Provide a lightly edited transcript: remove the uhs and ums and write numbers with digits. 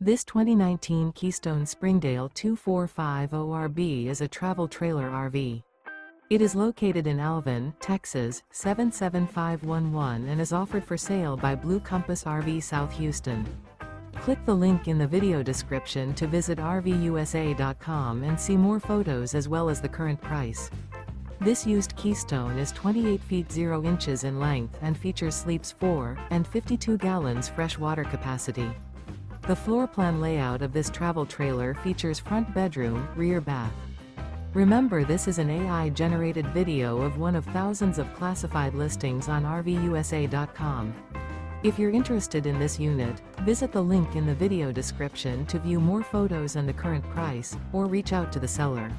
This 2019 Keystone Springdale 2450RB is a travel trailer RV. It is located in Alvin, Texas, 77511 and is offered for sale by Blue Compass RV South Houston. Click the link in the video description to visit RVUSA.com and see more photos as well as the current price. This used Keystone is 28 feet 0 inches in length and features sleeps 4 and 52 gallons fresh water capacity. The floor plan layout of this travel trailer features front bedroom, rear bath. Remember, this is an AI-generated video of one of thousands of classified listings on RVUSA.com. If you're interested in this unit, visit the link in the video description to view more photos and the current price, or reach out to the seller.